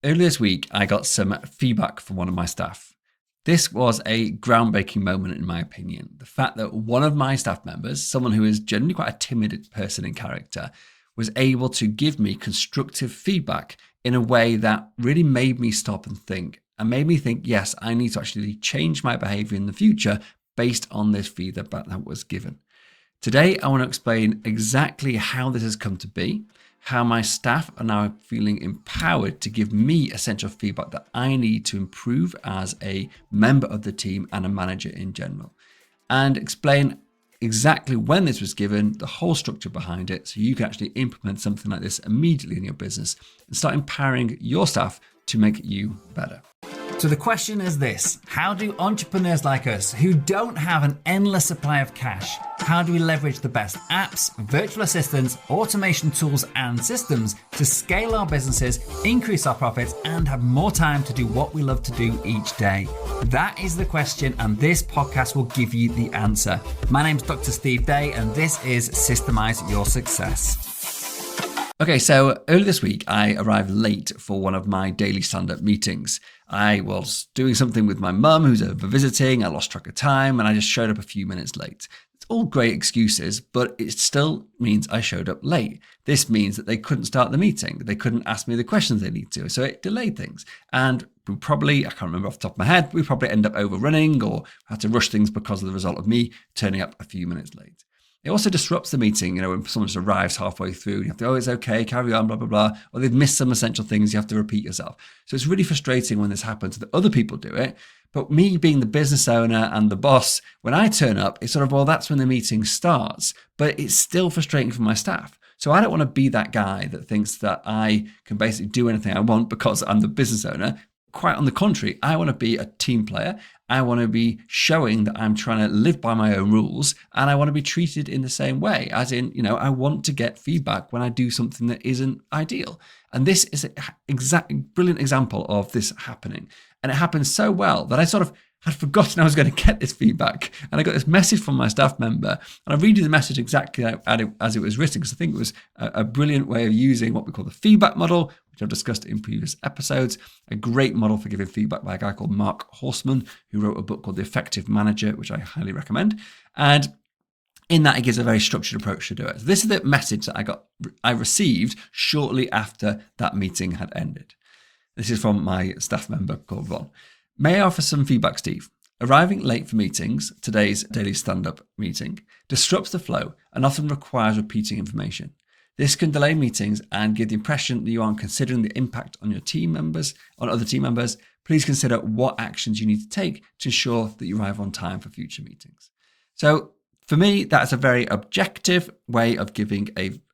Earlier this week, I got some feedback from one of my staff. This was a groundbreaking moment in my opinion. The fact that one of my staff members, someone who is generally quite a timid person in character, was able to give me constructive feedback in a way that really made me stop and think, and made me think, yes, I need to actually change my behavior in the future based on this feedback that was given. Today, I want to explain exactly how this has come to be, how my staff are now feeling empowered to give me essential feedback that I need to improve as a member of the team and a manager in general, and explain exactly when this was given, the whole structure behind it, so you can actually implement something like this immediately in your business and start empowering your staff to make you better. So the question is this: how do entrepreneurs like us, who don't have an endless supply of cash, how do we leverage the best apps, virtual assistants, automation tools and systems to scale our businesses, increase our profits and have more time to do what we love to do each day? That is the question, and this podcast will give you the answer. My name's Dr. Steve Day and this is Systemize Your Success. Okay, so earlier this week, I arrived late for one of my daily stand-up meetings. I was doing something with my mum who's visiting, I lost track of time, and I just showed up a few minutes late. It's all great excuses, but it still means I showed up late. This means that they couldn't start the meeting. They couldn't ask me the questions they need to, so it delayed things. And we probably, I can't remember off the top of my head, we probably end up overrunning or had to rush things because of the result of me turning up a few minutes late. It also disrupts the meeting, when someone just arrives halfway through, you have to, oh, it's okay, carry on, blah, blah, blah. Or they've missed some essential things, you have to repeat yourself. So it's really frustrating when this happens that other people do it. But me being the business owner and the boss, when I turn up, it's sort of, well, that's when the meeting starts. But it's still frustrating for my staff. So I don't want to be that guy that thinks that I can basically do anything I want because I'm the business owner. Quite on the contrary, I want to be a team player. I want to be showing that I'm trying to live by my own rules, and I want to be treated in the same way, as in, I want to get feedback when I do something that isn't ideal. And this is an brilliant example of this happening. And it happened so well that I sort of had forgotten I was going to get this feedback. And I got this message from my staff member, and I read you the message exactly as it was written, because I think it was a brilliant way of using what we call the feedback model, which I've discussed in previous episodes. A great model for giving feedback by a guy called Mark Horstman, who wrote a book called The Effective Manager, which I highly recommend. And in that, it gives a very structured approach to do it. So this is the message that I received shortly after that meeting had ended. This is from my staff member called Ron. May I offer some feedback, Steve? Arriving late for meetings, today's daily stand-up meeting, disrupts the flow and often requires repeating information. This can delay meetings and give the impression that you aren't considering the impact on your team members, on other team members. Please consider what actions you need to take to ensure that you arrive on time for future meetings. So for me, that's a very objective way of giving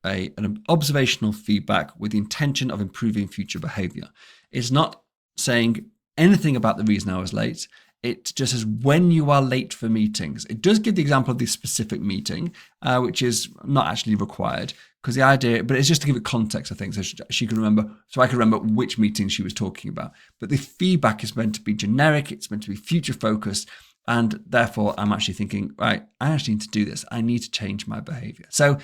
an observational feedback with the intention of improving future behavior. It's not saying anything about the reason I was late. It just says when you are late for meetings. It does give the example of this specific meeting, which is not actually required, because the idea, but it's just to give it context, I think, so she can remember, so I can remember which meeting she was talking about. But the feedback is meant to be generic. It's meant to be future focused. And therefore, I'm actually thinking, right, I actually need to do this. I need to change my behavior. So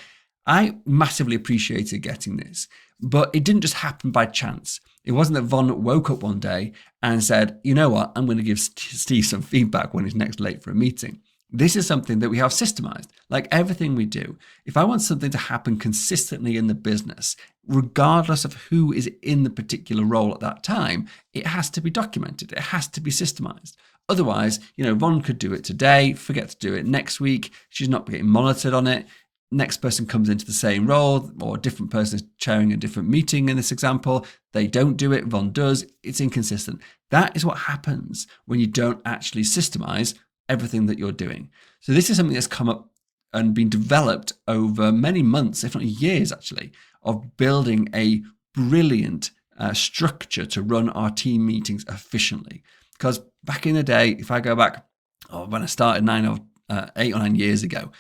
I massively appreciated getting this, but it didn't just happen by chance. It wasn't that Von woke up one day and said, you know what, I'm going to give Steve some feedback when he's next late for a meeting. This is something that we have systemized. Like everything we do, if I want something to happen consistently in the business, regardless of who is in the particular role at that time, it has to be documented. It has to be systemized. Otherwise, Von could do it today, forget to do it next week. She's not getting monitored on it. Next person comes into the same role, or a different person is chairing a different meeting in this example. They don't do it, Von does. It's inconsistent. That is what happens when you don't actually systemize everything that you're doing. So this is something that's come up and been developed over many months, if not years actually, of building a brilliant structure to run our team meetings efficiently. Because back in the day, if I go back, when I started 8 or 9 years ago,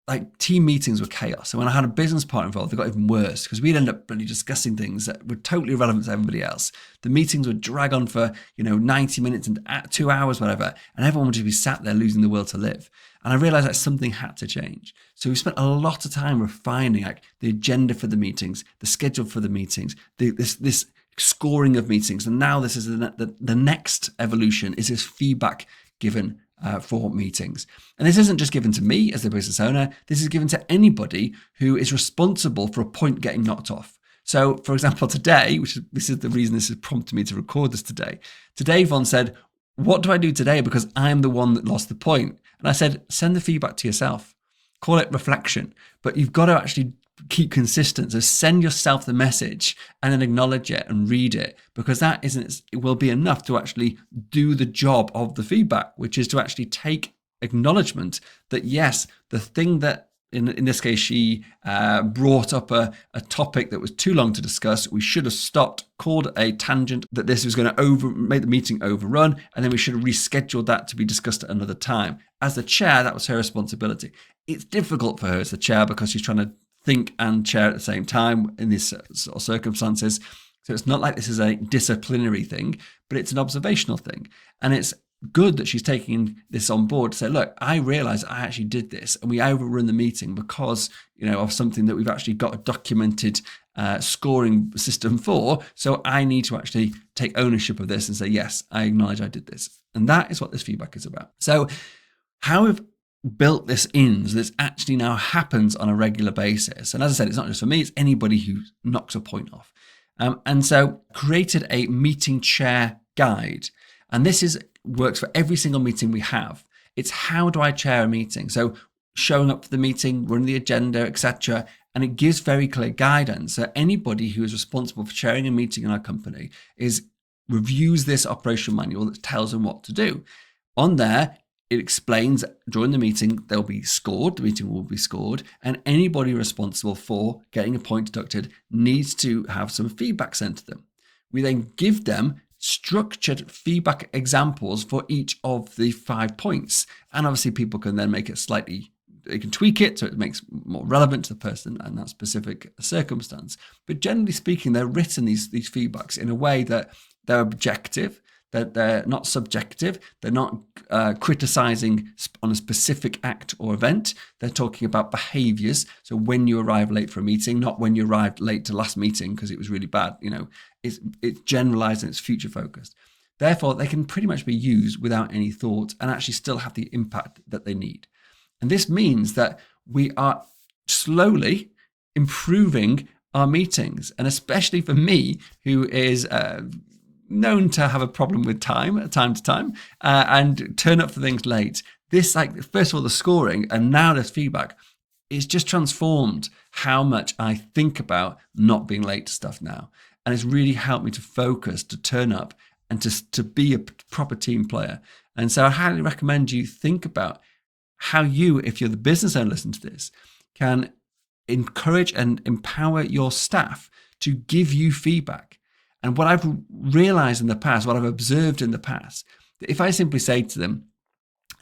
like team meetings were chaos. And when I had a business partner involved, they got even worse because we'd end up really discussing things that were totally irrelevant to everybody else. The meetings would drag on for, 90 minutes and 2 hours, whatever. And everyone would just be sat there losing the will to live. And I realized that something had to change. So we spent a lot of time refining the agenda for the meetings, the schedule for the meetings, this scoring of meetings. And now this is the next evolution is this feedback given for meetings. And this isn't just given to me as the business owner. This is given to anybody who is responsible for a point getting knocked off. So, for example, today, this is the reason this has prompted me to record this today. Today, Yvonne said, what do I do today? Because I'm the one that lost the point. And I said, send the feedback to yourself. Call it reflection. But you've got to actually keep consistent. So send yourself the message and then acknowledge it and read it, because it will be enough to actually do the job of the feedback, which is to actually take acknowledgement that, yes, the thing that in this case, she brought up a topic that was too long to discuss. We should have stopped, called a tangent, that this was going to make the meeting overrun, and then we should have rescheduled that to be discussed at another time. As the chair, that was her responsibility. It's difficult for her as the chair because she's trying to think and chair at the same time in these sort of circumstances. So it's not like this is a disciplinary thing, but it's an observational thing. And it's good that she's taking this on board to say, look, I realize I actually did this and we overrun the meeting because, of something that we've actually got a documented scoring system for. So I need to actually take ownership of this and say, yes, I acknowledge I did this. And that is what this feedback is about. So how we've built this in so this actually now happens on a regular basis. And as I said, it's not just for me, it's anybody who knocks a point off. And so created a meeting chair guide. And this works for every single meeting we have. It's how do I chair a meeting? So showing up for the meeting, running the agenda, etc. And it gives very clear guidance. So anybody who is responsible for chairing a meeting in our company reviews this operational manual that tells them what to do. On there, it explains during the meeting, the meeting will be scored, and anybody responsible for getting a point deducted needs to have some feedback sent to them. We then give them structured feedback examples for each of the 5 points. And obviously people can then they can tweak it so it makes more relevant to the person and that specific circumstance. But generally speaking, they're written, these feedbacks, in a way that they're objective, that they're not subjective, they're not criticizing on a specific act or event. They're talking about behaviors. So when you arrive late for a meeting, not when you arrived late to last meeting because it was really bad. It's generalized and it's future focused. Therefore, they can pretty much be used without any thought and actually still have the impact that they need. And this means that we are slowly improving our meetings. And especially for me, who is known to have a problem with time to time and turn up for things late. This, first of all, the scoring and now this feedback is just transformed how much I think about not being late to stuff now. And it's really helped me to focus, to turn up and to be a proper team player. And so I highly recommend you think about how you, if you're the business owner listening to this, can encourage and empower your staff to give you feedback. And what I've realized in the past, what I've observed in the past, that if I simply say to them,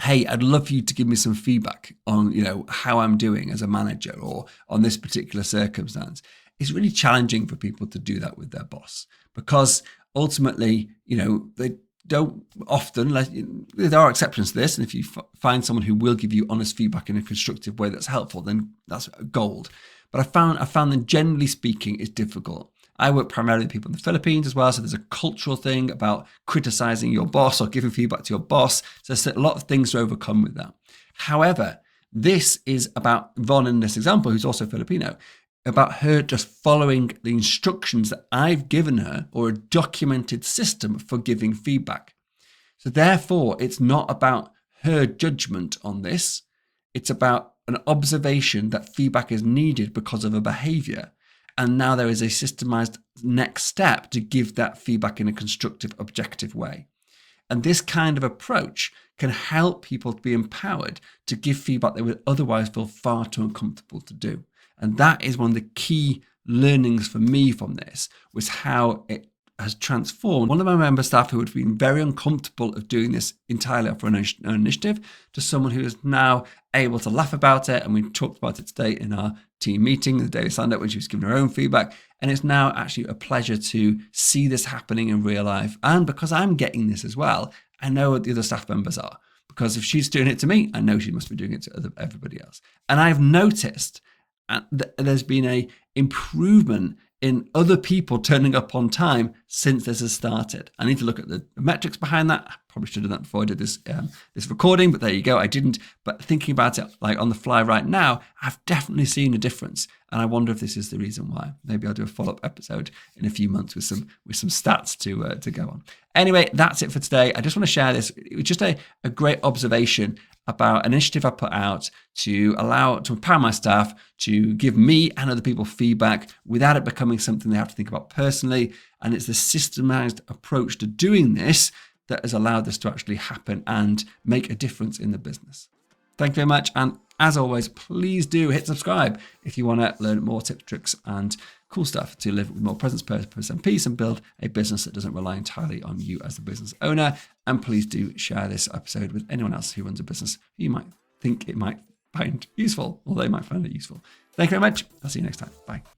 hey, I'd love for you to give me some feedback on, how I'm doing as a manager or on this particular circumstance, it's really challenging for people to do that with their boss, because ultimately, they don't often, there are exceptions to this. And if you find someone who will give you honest feedback in a constructive way that's helpful, then that's gold. But I found that generally speaking, it's difficult. I work primarily with people in the Philippines as well. So there's a cultural thing about criticizing your boss or giving feedback to your boss. So there's a lot of things to overcome with that. However, this is about Yvonne in this example, who's also Filipino, about her just following the instructions that I've given her, or a documented system for giving feedback. So therefore, it's not about her judgment on this. It's about an observation that feedback is needed because of a behavior. And now there is a systemized next step to give that feedback in a constructive, objective way. And this kind of approach can help people to be empowered to give feedback they would otherwise feel far too uncomfortable to do. And that is one of the key learnings for me from this, was how it has transformed one of my member staff who had been very uncomfortable of doing this entirely off her own initiative to someone who is now able to laugh about it. And we talked about it today in our team meeting, the daily stand-up, when she was giving her own feedback. And it's now actually a pleasure to see this happening in real life. And because I'm getting this as well, I know what the other staff members are. Because if she's doing it to me, I know she must be doing it to everybody else. And I've noticed there's been a improvement in other people turning up on time since this has started. I need to look at the metrics behind that. I probably should have done that before I did this recording, but there you go. I didn't. But thinking about it like on the fly right now, I've definitely seen a difference. And I wonder if this is the reason why. Maybe I'll do a follow-up episode in a few months with some stats to go on. Anyway, that's it for today. I just want to share this. It was just a great observation about an initiative I put out to empower my staff to give me and other people feedback without it becoming something they have to think about personally. And it's the systemized approach to doing this that has allowed this to actually happen and make a difference in the business. Thank you very much. And as always, please do hit subscribe if you want to learn more tips, tricks, and cool stuff to live with more presence, purpose, and peace and build a business that doesn't rely entirely on you as the business owner. And please do share this episode with anyone else who runs a business who you might think it might find useful, or they might find it useful. Thank you very much. I'll see you next time. Bye.